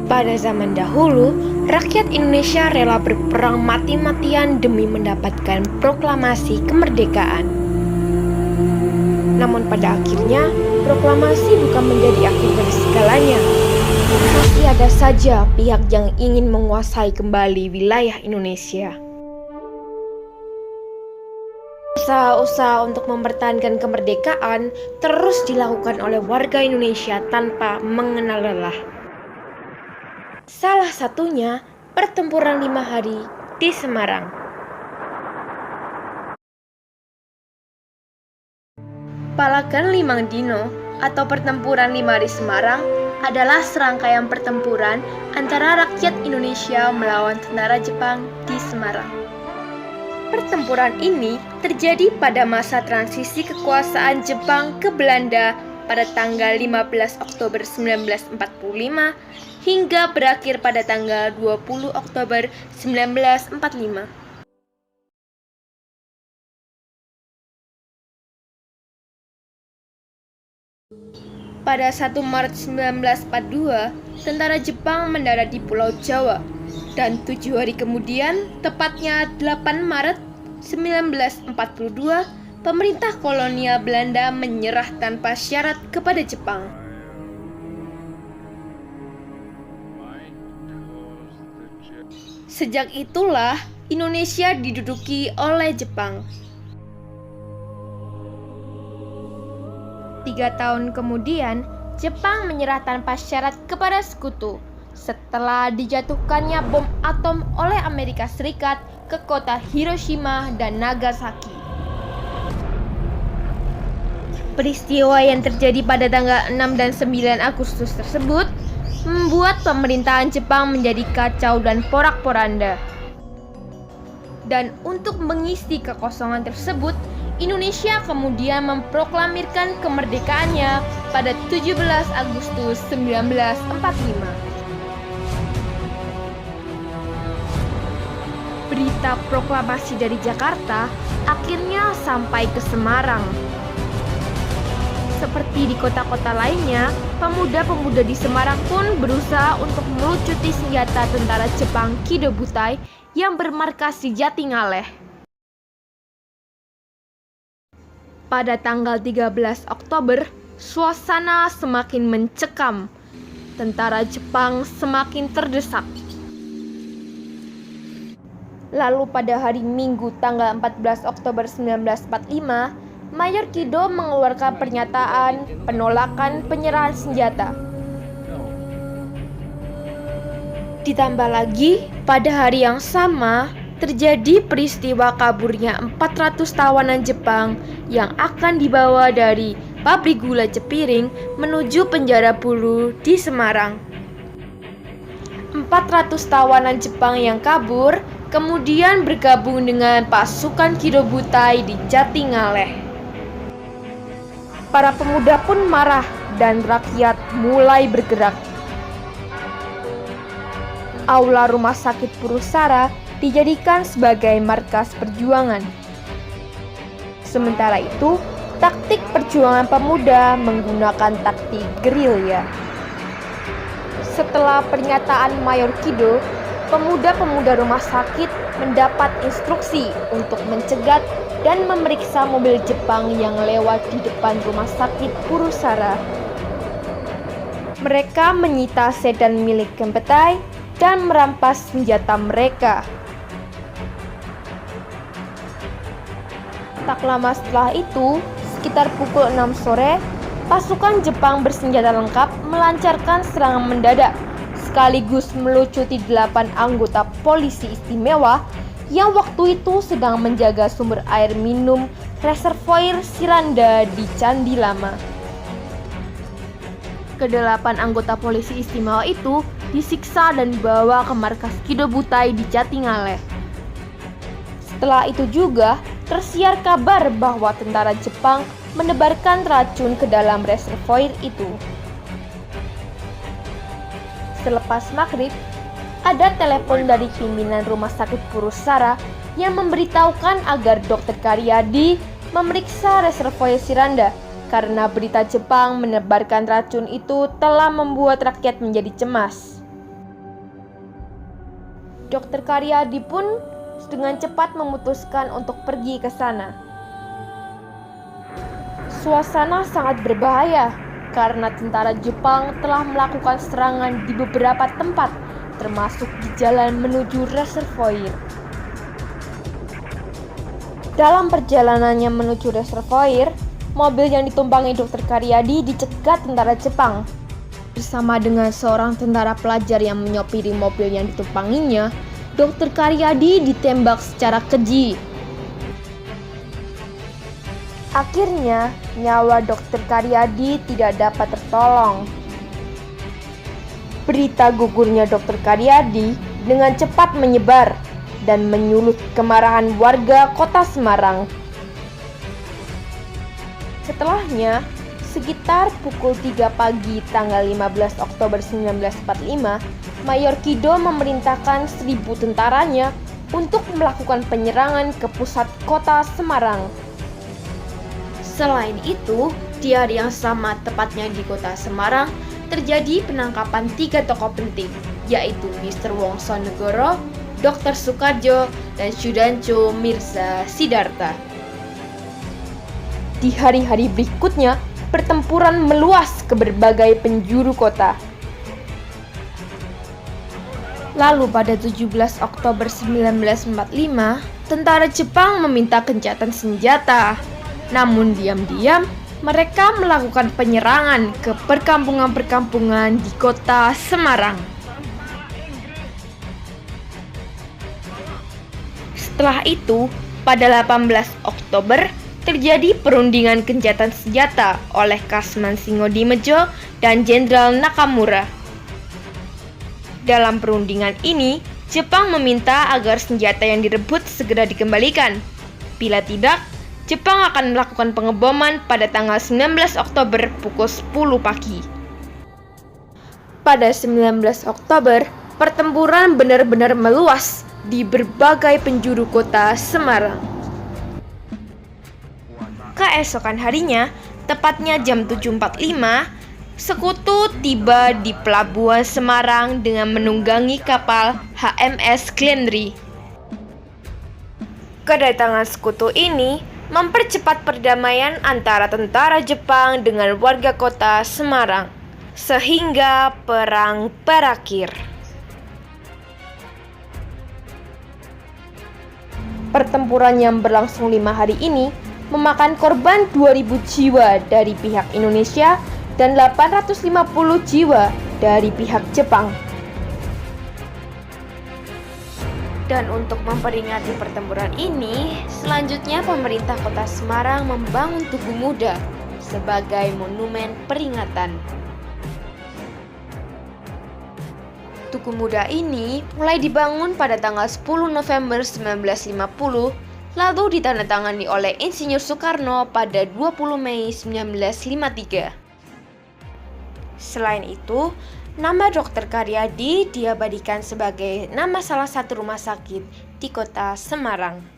Pada zaman dahulu, rakyat Indonesia rela berperang mati-matian demi mendapatkan proklamasi kemerdekaan. Namun pada akhirnya, proklamasi bukan menjadi akhir dari segalanya. Masih ada saja pihak yang ingin menguasai kembali wilayah Indonesia. Usaha-usaha untuk mempertahankan kemerdekaan terus dilakukan oleh warga Indonesia tanpa mengenal lelah. Salah satunya pertempuran 5 hari di Semarang. Palagan Limang Dino atau pertempuran 5 hari Semarang adalah serangkaian pertempuran antara rakyat Indonesia melawan tentara Jepang di Semarang. Pertempuran ini terjadi pada masa transisi kekuasaan Jepang ke Belanda pada tanggal 15 Oktober 1945 hingga berakhir pada tanggal 20 Oktober 1945. Pada 1 Maret 1942, tentara Jepang mendarat di Pulau Jawa. Dan 7 hari kemudian, tepatnya 8 Maret 1942, pemerintah kolonial Belanda menyerah tanpa syarat kepada Jepang. Sejak itulah Indonesia diduduki oleh Jepang. 3 tahun kemudian, Jepang menyerah tanpa syarat kepada sekutu setelah dijatuhkannya bom atom oleh Amerika Serikat ke kota Hiroshima dan Nagasaki. Peristiwa yang terjadi pada tanggal 6 dan 9 Agustus tersebut membuat pemerintahan Jepang menjadi kacau dan porak-poranda. Dan untuk mengisi kekosongan tersebut, Indonesia kemudian memproklamirkan kemerdekaannya pada 17 Agustus 1945. Berita proklamasi dari Jakarta akhirnya sampai ke Semarang. Seperti di kota-kota lainnya, pemuda-pemuda di Semarang pun berusaha untuk melucuti senjata tentara Jepang Kido Butai yang bermarkas di Jatingaleh. Pada tanggal 13 Oktober, suasana semakin mencekam. Tentara Jepang semakin terdesak. Lalu pada hari Minggu tanggal 14 Oktober 1945, Mayor Kido mengeluarkan pernyataan penolakan penyerahan senjata. Ditambah lagi, pada hari yang sama terjadi peristiwa kaburnya 400 tawanan Jepang yang akan dibawa dari pabrik gula Cepiring menuju penjara Bulu di Semarang. 400 tawanan Jepang yang kabur kemudian bergabung dengan pasukan Kido Butai di Jatingaleh. Para pemuda pun marah dan rakyat mulai bergerak. Aula Rumah Sakit Purusara dijadikan sebagai markas perjuangan. Sementara itu, taktik perjuangan pemuda menggunakan taktik gerilya. Setelah pernyataan Mayor Kido, pemuda-pemuda rumah sakit mendapat instruksi untuk mencegat dan memeriksa mobil Jepang yang lewat di depan rumah sakit Purusara. Mereka menyita sedan milik Kempetai dan merampas senjata mereka. Tak lama setelah itu, sekitar pukul 6 sore, pasukan Jepang bersenjata lengkap melancarkan serangan mendadak sekaligus melucuti 8 anggota polisi istimewa yang waktu itu sedang menjaga sumber air minum reservoir Siranda di Candi Lama. Ke-8 anggota polisi istimewa itu disiksa dan dibawa ke markas Kido Butai di Jatingaleh. Setelah itu juga tersiar kabar bahwa tentara Jepang menebarkan racun ke dalam reservoir itu. Selepas maghrib, ada telepon dari pimpinan Rumah Sakit Purusara yang memberitahukan agar Dr. Karyadi memeriksa reservoir Siranda karena berita Jepang menebarkan racun itu telah membuat rakyat menjadi cemas. Dr. Karyadi pun dengan cepat memutuskan untuk pergi ke sana. Suasana sangat berbahaya karena tentara Jepang telah melakukan serangan di beberapa tempat, termasuk di jalan menuju reservoir. Dalam perjalanannya menuju reservoir, mobil yang ditumpangi Dr. Karyadi dicegat tentara Jepang. Bersama dengan seorang tentara pelajar yang menyopiri mobil yang ditumpanginya, Dr. Karyadi ditembak secara keji. Akhirnya, nyawa Dr. Karyadi tidak dapat tertolong. Berita gugurnya Dr. Karyadi dengan cepat menyebar dan menyulut kemarahan warga kota Semarang. Setelahnya, sekitar pukul 3 pagi tanggal 15 Oktober 1945, Mayor Kido memerintahkan 1.000 tentaranya untuk melakukan penyerangan ke pusat kota Semarang. Selain itu, di hari yang sama tepatnya di kota Semarang, terjadi penangkapan 3 tokoh penting, yaitu Mr. Wongsonegoro, Dr. Soekardjo, dan Sudancho Mirza Sidarta. Di hari-hari berikutnya, pertempuran meluas ke berbagai penjuru kota. Lalu pada 17 Oktober 1945, tentara Jepang meminta gencatan senjata. Namun diam-diam, mereka melakukan penyerangan ke perkampungan-perkampungan di kota Semarang. Setelah itu, pada 18 Oktober, terjadi perundingan gencatan senjata oleh Kasman Singodimedjo dan Jenderal Nakamura. Dalam perundingan ini, Jepang meminta agar senjata yang direbut segera dikembalikan. Bila tidak, Jepang akan melakukan pengeboman pada tanggal 19 Oktober pukul 10 pagi. Pada 19 Oktober, pertempuran benar-benar meluas di berbagai penjuru kota Semarang. Keesokan harinya, tepatnya jam 7.45, sekutu tiba di pelabuhan Semarang dengan menunggangi kapal HMS Glenry. Kedatangan sekutu ini mempercepat perdamaian antara tentara Jepang dengan warga kota Semarang, sehingga perang berakhir. Pertempuran yang berlangsung 5 hari ini memakan korban 2.000 jiwa dari pihak Indonesia dan 850 jiwa dari pihak Jepang. Dan untuk memperingati pertempuran ini, selanjutnya pemerintah kota Semarang membangun Tugu Muda sebagai monumen peringatan. Tugu Muda ini mulai dibangun pada tanggal 10 November 1950, lalu ditandatangani oleh Insinyur Soekarno pada 20 Mei 1953. Selain itu, nama Dr. Karyadi diabadikan sebagai nama salah satu rumah sakit di kota Semarang.